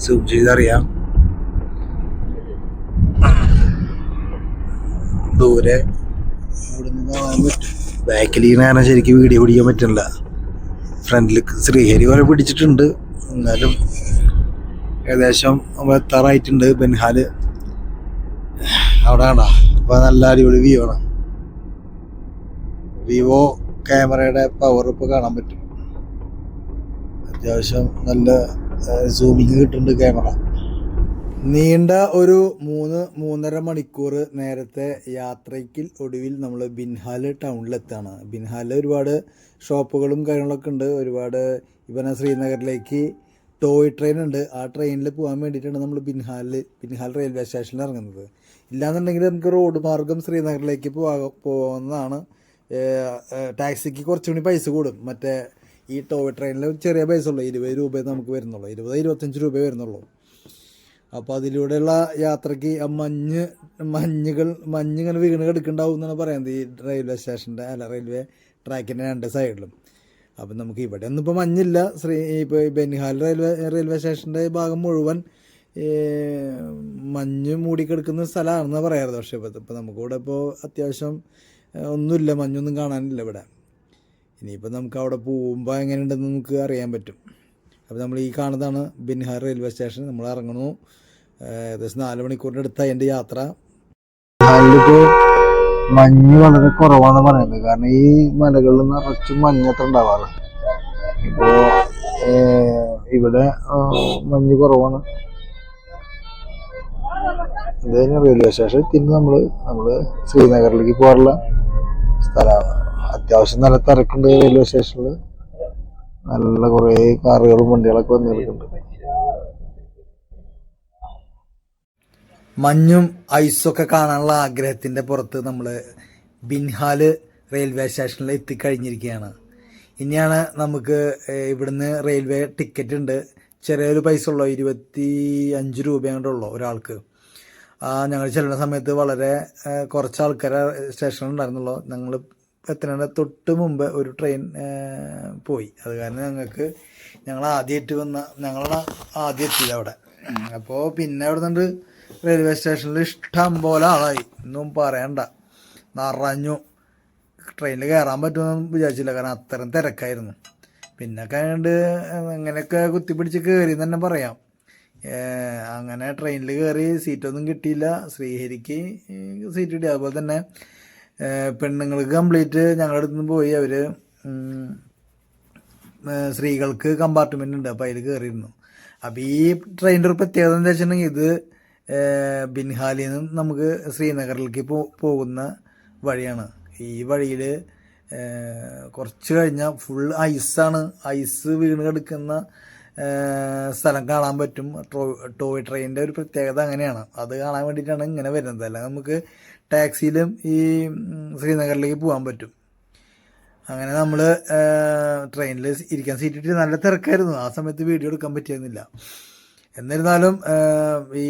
സൂം ചെയ്തറിയാം. ദൂരെ ഇവിടുന്ന് കാണാൻ പറ്റും. ബാക്കിൽ കാരണം ശരിക്കും വീഡിയോ പിടിക്കാൻ പറ്റില്ല. ഫ്രണ്ടിൽ ശ്രീഹരി വരെ പിടിച്ചിട്ടുണ്ട്. എന്നാലും ഏകദേശം നമ്മൾ എത്താറായിട്ടുണ്ട് ബൻഹാൽ. അവിടെ കണ്ട ഇപ്പൊ നല്ല അടിപൊളി വ്യൂ ആണ്. വിവോ ക്യാമറയുടെ പവർ ഇപ്പൊ കാണാൻ പറ്റും. അത്യാവശ്യം നല്ല സൂമിങ് കിട്ടുന്നുണ്ട് ക്യാമറ. നീണ്ട ഒരു 3-3.5 മണിക്കൂർ നേരത്തെ യാത്രയ്ക്ക് ഒടുവിൽ നമ്മൾ ബിൻഹാൽ ടൗണിലെത്താണ്. ബിൻഹാലിൽ ഒരുപാട് ഷോപ്പുകളും കാര്യങ്ങളൊക്കെ ഉണ്ട്. ഒരുപാട് ഇവനെ ശ്രീനഗറിലേക്ക് ടോയ് ട്രെയിൻ ഉണ്ട്. ആ ട്രെയിനിൽ പോകാൻ വേണ്ടിയിട്ടാണ് നമ്മൾ ബിൻഹാൽ റെയിൽവേ സ്റ്റേഷനിൽ ഇറങ്ങുന്നത്. ഇല്ലാന്നുണ്ടെങ്കിൽ നമുക്ക് റോഡ് മാർഗം ശ്രീനഗറിലേക്ക് പോകുന്നതാണ്. ടാക്സിക്ക് കുറച്ചുകൂടി പൈസ കൂടും. മറ്റേ ഈ ടോയ് ട്രെയിനിൽ ചെറിയ പൈസ ഉള്ളൂ, 20 രൂപ നമുക്ക് വരുന്നുള്ളൂ, 20-25 രൂപ വരുന്നുള്ളൂ. അപ്പോൾ അതിലൂടെയുള്ള യാത്രയ്ക്ക് ആ മഞ്ഞിങ്ങനെ വീണ് കിടക്കുന്നുണ്ടാവും എന്നാണ് പറയുന്നത് ഈ റെയിൽവേ സ്റ്റേഷൻ്റെ റെയിൽവേ ട്രാക്കിൻ്റെ 2 സൈഡിലും. അപ്പം നമുക്ക് ഇവിടെ ഒന്നും ഇപ്പോൾ മഞ്ഞില്ല. ഇപ്പോൾ ബനിഹാൽ റെയിൽവേ സ്റ്റേഷൻ്റെ ഭാഗം മുഴുവൻ മഞ്ഞ് മൂടിക്കിടക്കുന്ന സ്ഥലമാണെന്ന് പറയാറുണ്ട്. പക്ഷേ ഇപ്പോൾ നമുക്കിവിടെ ഇപ്പോൾ അത്യാവശ്യം ഒന്നുമില്ല, മഞ്ഞൊന്നും കാണാനില്ല ഇവിടെ. ഇനിയിപ്പോൾ നമുക്ക് അവിടെ പോകുമ്പോൾ എങ്ങനെയുണ്ടെന്ന് നമുക്ക് അറിയാൻ പറ്റും. അപ്പോൾ നമ്മൾ ഈ കാണുന്നതാണ് ബിൻഹാൽ റെയിൽവേ സ്റ്റേഷൻ. നമ്മൾ ഇറങ്ങുന്നു. ഏകദേശം 4 മണിക്കൂറിൻ്റെ അടുത്തായി എൻ്റെ യാത്ര. ബിൻഹാലിലിപ്പോൾ മഞ്ഞ് വളരെ കുറവാണെന്ന് പറയുന്നത്. കാരണം ഈ മലകളിൽ നിറച്ചും മഞ്ഞത്ര ഉണ്ടാവാറ്. ഇപ്പോൾ ഇവിടെ മഞ്ഞ് കുറവാണ്. ഇത് കഴിഞ്ഞ റെയിൽവേ സ്റ്റേഷൻ തിരിഞ്ഞ് നമ്മൾ ശ്രീനഗറിലേക്ക് പോകാറുള്ള സ്ഥലമാണ്. അത്യാവശ്യം നല്ല തിരക്കുണ്ട് റെയിൽവേ സ്റ്റേഷനിൽ. നല്ല കുറേ കാറുകളും വണ്ടികളൊക്കെ വന്ന് നിൽക്കുന്നുണ്ട്. മഞ്ഞും ഐസൊക്കെ കാണാനുള്ള ആഗ്രഹത്തിൻ്റെ പുറത്ത് നമ്മൾ ബിൻഹാൽ റെയിൽവേ സ്റ്റേഷനിൽ എത്തിക്കഴിഞ്ഞിരിക്കുകയാണ്. ഇനിയാണ് നമുക്ക് ഇവിടുന്ന് റെയിൽവേ ടിക്കറ്റ് ഉണ്ട്. ചെറിയൊരു പൈസ ഉള്ളൂ, 25 രൂപ അങ്ങോട്ടുള്ളൂ ഒരാൾക്ക്. ഞങ്ങൾ ചെല്ലുന്ന സമയത്ത് വളരെ കുറച്ച് ആൾക്കാരെ സ്റ്റേഷനിൽ ഉണ്ടായിരുന്നുള്ളൂ. ഞങ്ങൾ എത്തുന്നതിന് തൊട്ട് മുമ്പ് ഒരു ട്രെയിൻ പോയി. അത് കാരണം ഞങ്ങളാണ് ആദ്യം എത്തിയത് അവിടെ. അപ്പോൾ പിന്നെ അവിടെ നിന്ന് റെയിൽവേ സ്റ്റേഷനിൽ ഇഷ്ടം പോലെ ആളായി, ഒന്നും പറയണ്ട, നിറഞ്ഞു. ട്രെയിനിൽ കയറാൻ പറ്റുമെന്ന് വിചാരിച്ചില്ല, കാരണം അത്രയും തിരക്കായിരുന്നു. പിന്നെ കണ്ട് അങ്ങനെയൊക്കെ കുത്തിപ്പിടിച്ച് കയറി എന്ന് തന്നെ പറയാം. അങ്ങനെ ട്രെയിനിൽ കയറി. സീറ്റൊന്നും കിട്ടിയില്ല. ശ്രീഹരിക്ക് സീറ്റ് കിട്ടി. അതുപോലെ തന്നെ പെണ്ണുങ്ങൾക്ക് കംപ്ലീറ്റ് ഞങ്ങളുടെ അടുത്ത് നിന്ന് പോയി. അവർ സ്ത്രീകൾക്ക് കമ്പാർട്ട്മെൻ്റ് ഉണ്ട്, അപ്പോൾ അതിൽ കയറിയിരുന്നു. അപ്പോൾ ഈ ട്രെയിനിൻ്റെ ഒരു പ്രത്യേകത എന്താ വെച്ചിട്ടുണ്ടെങ്കിൽ, ഇത് ബിൻഹാലിൽ നിന്ന് നമുക്ക് ശ്രീനഗറിലേക്ക് പോകുന്ന വഴിയാണ്. ഈ വഴിയിൽ കുറച്ച് കഴിഞ്ഞാൽ ഫുൾ ഐസാണ്. ഐസ് വീണ് കിടക്കുന്ന സ്ഥലം കാണാൻ പറ്റും. ടോയ് ട്രെയിനിൻ്റെ ഒരു പ്രത്യേകത അങ്ങനെയാണ്. അത് കാണാൻ വേണ്ടിയിട്ടാണ് ഇങ്ങനെ വരുന്നത്. അല്ലെങ്കിൽ നമുക്ക് ടാക്സിയിലും ഈ ശ്രീനഗറിലേക്ക് പോകാൻ പറ്റും. അങ്ങനെ നമ്മൾ ട്രെയിനിൽ ഇരിക്കാൻ സീറ്റ് കിട്ടി. നല്ല തിരക്കായിരുന്നു. ആ സമയത്ത് വീഡിയോ എടുക്കാൻ പറ്റിയിരുന്നില്ല. എന്നിരുന്നാലും ഈ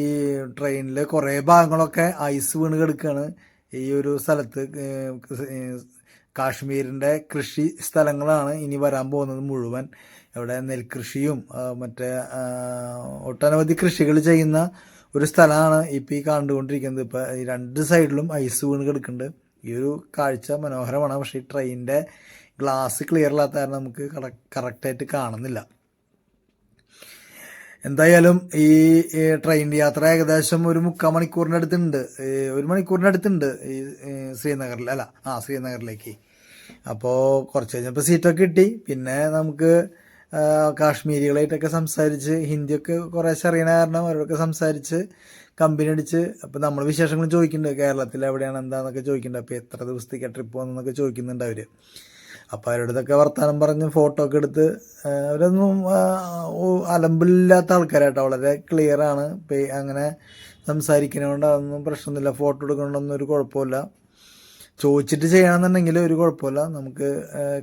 ട്രെയിനിൽ കുറേ ഭാഗങ്ങളൊക്കെ ഐസ് വീണ് കിടക്കുകയാണ്. ഈ ഒരു സ്ഥലത്ത് കാശ്മീരിൻ്റെ കൃഷി സ്ഥലങ്ങളാണ് ഇനി വരാൻ പോകുന്നത് മുഴുവൻ. ഇവിടെ നെൽകൃഷിയും മറ്റേ ഒട്ടനവധി കൃഷികൾ ചെയ്യുന്ന ഒരു സ്ഥലമാണ് ഇപ്പോൾ ഈ കണ്ടുകൊണ്ടിരിക്കുന്നത്. ഇപ്പോൾ ഈ 2 സൈഡിലും ഐസ് വീണ് കിടക്കുന്നുണ്ട്. ഈ ഒരു കാഴ്ച മനോഹരമാണ്. പക്ഷേ ഈ ട്രെയിനിൻ്റെ ഗ്ലാസ് ക്ലിയർ ഇല്ലാത്ത കാരണം നമുക്ക് കറക്റ്റായിട്ട് കാണുന്നില്ല. എന്തായാലും ഈ ട്രെയിൻ യാത്ര ഏകദേശം ഒരു 3/4 മണിക്കൂറിൻ്റെ അടുത്തുണ്ട്. 1 മണിക്കൂറിൻ്റെ അടുത്തുണ്ട് ഈ ശ്രീനഗറിലേക്ക്. അപ്പോൾ കുറച്ച് കഴിഞ്ഞപ്പോൾ സീറ്റൊക്കെ കിട്ടി. പിന്നെ നമുക്ക് കാശ്മീരികളായിട്ടൊക്കെ സംസാരിച്ച്, ഹിന്ദിയൊക്കെ കുറേശ്ശെ അറിയണ കാരണം അവരോടൊക്കെ സംസാരിച്ച് കമ്പനി അടിച്ച്. അപ്പോൾ നമ്മൾ വിശേഷങ്ങൾ ചോദിക്കുന്നുണ്ട്, കേരളത്തിൽ എവിടെയാണ് എന്താണെന്നൊക്കെ ചോദിക്കുന്നുണ്ട്. അപ്പോൾ എത്ര ദിവസത്തേക്ക് ട്രിപ്പ് പോകുന്നതെന്നൊക്കെ ചോദിക്കുന്നുണ്ട് അവർ. അപ്പോൾ അവരുടെ ഇതൊക്കെ വർത്തമാനം പറഞ്ഞ് ഫോട്ടോ ഒക്കെ എടുത്ത്. അവരൊന്നും അലമ്പില്ലാത്ത ആൾക്കാരായിട്ടോ, വളരെ ക്ലിയറാണ്. അങ്ങനെ സംസാരിക്കുന്നതുകൊണ്ട് അതൊന്നും പ്രശ്നമൊന്നുമില്ല. ഫോട്ടോ എടുക്കണമെന്നൊന്നും ഒരു കുഴപ്പമില്ല. ചോദിച്ചിട്ട് ചെയ്യണമെന്നുണ്ടെങ്കിൽ ഒരു കുഴപ്പമില്ല. നമുക്ക്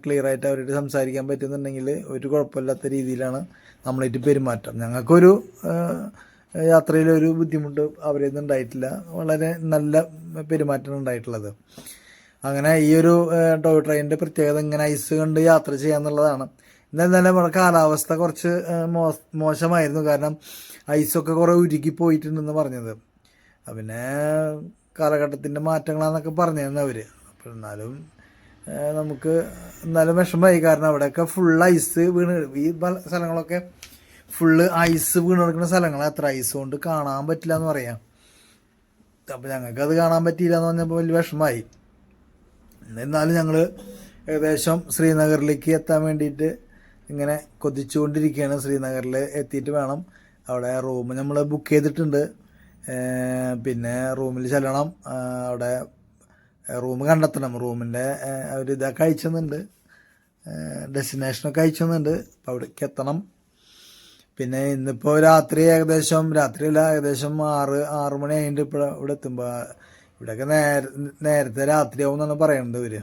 ക്ലിയറായിട്ട് അവരോട് സംസാരിക്കാൻ പറ്റുന്നുണ്ടെങ്കിൽ ഒരു കുഴപ്പമില്ലാത്ത രീതിയിലാണ് നമ്മളായിട്ട് പെരുമാറ്റം. ഞങ്ങൾക്കൊരു യാത്രയിലൊരു ബുദ്ധിമുട്ട് അവരിൽ നിന്ന് ഉണ്ടായിട്ടില്ല. വളരെ നല്ല പെരുമാറ്റമാണ് ഉണ്ടായിട്ടുള്ളത്. അങ്ങനെ ഈ ഒരു ടോയ് ട്രെയിനിൻ്റെ പ്രത്യേകത ഇങ്ങനെ ഐസ് കണ്ട് യാത്ര ചെയ്യാന്നുള്ളതാണ്. എന്നാലും നമ്മുടെ കാലാവസ്ഥ കുറച്ച് മോശമായിരുന്നു. കാരണം ഐസൊക്കെ കുറേ ഉരുക്കി പോയിട്ടുണ്ടെന്ന് പറഞ്ഞത്. പിന്നെ കാലഘട്ടത്തിൻ്റെ മാറ്റങ്ങളാണെന്നൊക്കെ പറഞ്ഞിരുന്നു അവർ. അപ്പോൾ നമുക്ക് വിഷമമായി. കാരണം അവിടെയൊക്കെ ഫുൾ ഐസ് വീണ്, ഈ സ്ഥലങ്ങളൊക്കെ ഫുള്ള് ഐസ് വീണ് കിടക്കുന്ന സ്ഥലങ്ങളാണ്. അത്ര ഐസ് കൊണ്ട് കാണാൻ പറ്റില്ല എന്ന് പറയാം. അപ്പോൾ ഞങ്ങൾക്കത് കാണാൻ പറ്റിയില്ല എന്ന് പറഞ്ഞപ്പോൾ വലിയ വിഷമമായി. എന്നാലും ഞങ്ങൾ ഏകദേശം ശ്രീനഗറിലേക്ക് എത്താൻ വേണ്ടിയിട്ട് ഇങ്ങനെ കൊതിച്ചുകൊണ്ടിരിക്കുകയാണ്. ശ്രീനഗറിൽ എത്തിയിട്ട് വേണം അവിടെ റൂം നമ്മൾ ബുക്ക് ചെയ്തിട്ടുണ്ട്. പിന്നെ റൂമിൽ ചെല്ലണം, അവിടെ റൂം കണ്ടെത്തണം. റൂമിൻ്റെ ഒരു ഇതൊക്കെ അയച്ചു തന്നുണ്ട്, ഡെസ്റ്റിനേഷനൊക്കെ അയച്ചു തന്നുണ്ട്. അപ്പോൾ അവിടേക്ക് എത്തണം. പിന്നെ ഇന്നിപ്പോൾ ഏകദേശം 6 മണി കഴിഞ്ഞിട്ട് ഇപ്പോൾ ഇവിടെ എത്തുമ്പോൾ ഇവിടെയൊക്കെ നേരത്തെ രാത്രിയാവും എന്നാണ് പറയുന്നത് ഇവർ.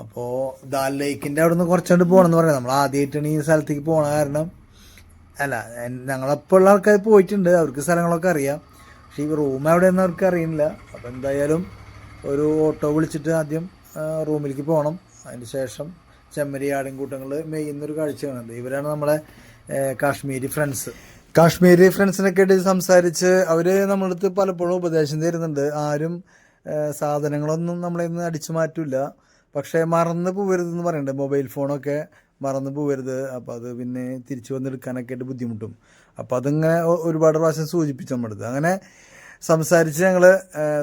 അപ്പോൾ ദാൽ ലേക്കിൻ്റെ അവിടെ നിന്ന് കുറച്ചുകൊണ്ട് പോകണമെന്ന് പറയാം. നമ്മൾ ആദ്യമായിട്ടാണ് ഈ സ്ഥലത്തേക്ക് പോകണ കാരണം അല്ല, ഞങ്ങളപ്പോൾ ഉള്ള ആൾക്കാർ പോയിട്ടുണ്ട്, അവർക്ക് സ്ഥലങ്ങളൊക്കെ അറിയാം. പക്ഷേ ഈ റൂം എവിടെയെന്ന് അവർക്ക് അറിയില്ല. അപ്പോൾ എന്തായാലും ഒരു ഓട്ടോ വിളിച്ചിട്ട് ആദ്യം റൂമിലേക്ക് പോകണം. അതിന് ശേഷം ചെമ്മരിയാടും കൂട്ടങ്ങൾ മെയ്യുന്നൊരു കാഴ്ച കാണുന്നുണ്ട്. ഇവരാണ് നമ്മളെ കാശ്മീരി ഫ്രണ്ട്സിനൊക്കെ ആയിട്ട് സംസാരിച്ച് അവർ നമ്മളടുത്ത് പലപ്പോഴും ഉപദേശം തരുന്നുണ്ട്. ആരും സാധനങ്ങളൊന്നും നമ്മളെ നിന്ന് അടിച്ചു മാറ്റില്ല, പക്ഷേ മറന്നു പോകരുതെന്ന് പറയുന്നുണ്ട്. മൊബൈൽ ഫോണൊക്കെ മറന്നു പോകരുത്, അപ്പോൾ അത് പിന്നെ തിരിച്ചു വന്നെടുക്കാനൊക്കെ ആയിട്ട് ബുദ്ധിമുട്ടും. അപ്പോൾ അതിങ്ങനെ ഒരുപാട് പ്രാവശ്യം സൂചിപ്പിച്ചു നമ്മളടുത്ത്. അങ്ങനെ സംസാരിച്ച് ഞങ്ങൾ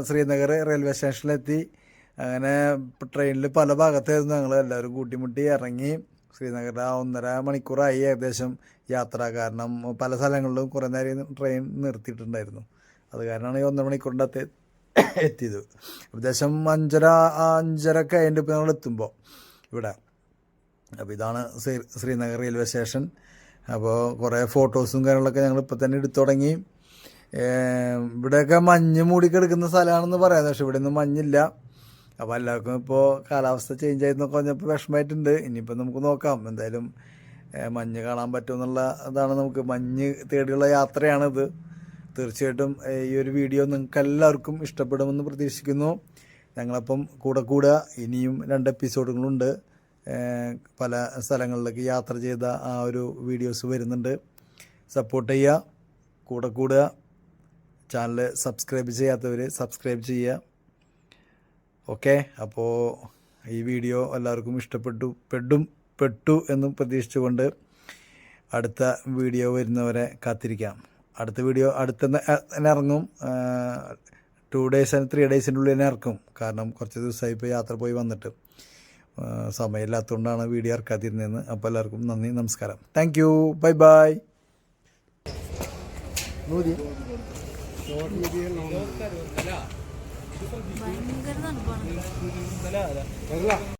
ശ്രീനഗർ റെയിൽവേ സ്റ്റേഷനിലെത്തി. അങ്ങനെ ട്രെയിനിൽ പല ഭാഗത്തായിരുന്നു ഞങ്ങൾ എല്ലാവരും കൂട്ടിമുട്ടി ഇറങ്ങി. ശ്രീനഗറിൽ 1.5 മണിക്കൂറായി ഏകദേശം യാത്ര. കാരണം പല സ്ഥലങ്ങളിലും കുറേ നേരം ട്രെയിൻ നിർത്തിയിട്ടുണ്ടായിരുന്നു. അത് കാരണമാണ് ഈ 1.5 മണിക്കൂറിൻ്റെ അകത്ത് എത്തിയത്. ഏകദേശം 5:30 ഒക്കെ അതിൻ്റെ ഇപ്പോൾ ഞങ്ങൾ എത്തുമ്പോൾ ഇവിടെ. അപ്പോൾ ഇതാണ് ശ്രീനഗർ റെയിൽവേ സ്റ്റേഷൻ. അപ്പോൾ കുറേ ഫോട്ടോസും കാര്യങ്ങളൊക്കെ ഞങ്ങൾ ഇപ്പോൾ തന്നെ എടുത്തു തുടങ്ങി. ഇവിടെയൊക്കെ മഞ്ഞ് മൂടിക്കെടുക്കുന്ന സ്ഥലമാണെന്ന് പറയാം, പക്ഷെ ഇവിടെ ഒന്നും മഞ്ഞില്ല. അപ്പോൾ എല്ലാവർക്കും ഇപ്പോൾ കാലാവസ്ഥ ചേഞ്ച് ആയിരുന്നൊക്കെ പറഞ്ഞപ്പോൾ വിഷമമായിട്ടുണ്ട്. ഇനിയിപ്പോൾ നമുക്ക് നോക്കാം, എന്തായാലും മഞ്ഞ് കാണാൻ പറ്റുമെന്നുള്ള ഇതാണ്. നമുക്ക് മഞ്ഞ് തേടിയുള്ള യാത്രയാണിത്. തീർച്ചയായിട്ടും ഈ ഒരു വീഡിയോ നിങ്ങൾക്ക് എല്ലാവർക്കും ഇഷ്ടപ്പെടുമെന്ന് പ്രതീക്ഷിക്കുന്നു. ഞങ്ങളപ്പം കൂടെ ഇനിയും 2 എപ്പിസോഡുകളുണ്ട്. പല സ്ഥലങ്ങളിലേക്ക് യാത്ര ചെയ്ത ആ ഒരു വീഡിയോസ് വരുന്നുണ്ട്. സപ്പോർട്ട് ചെയ്യുക, കൂടെ ചാനൽ സബ്സ്ക്രൈബ് ചെയ്യാത്തവർ സബ്സ്ക്രൈബ് ചെയ്യുക. ഓക്കെ, അപ്പോൾ ഈ വീഡിയോ എല്ലാവർക്കും ഇഷ്ടപ്പെട്ടു എന്ന് പ്രതീക്ഷിച്ചുകൊണ്ട് അടുത്ത വീഡിയോ വരുന്നവരെ കാത്തിരിക്കാം. അടുത്ത വീഡിയോ തന്നെ ഇറങ്ങും. 2 days 3 daysൻ്റെ ഉള്ളിൽ തന്നെ ഇറക്കും. കാരണം കുറച്ച് ദിവസമായി ഇപ്പോൾ യാത്ര പോയി വന്നിട്ട് സമയമില്ലാത്തതുകൊണ്ടാണ് വീഡിയോ ഇറക്കാതിരുന്നതെന്ന്. അപ്പോൾ എല്ലാവർക്കും നന്ദി, നമസ്കാരം. Thank you, bye bye.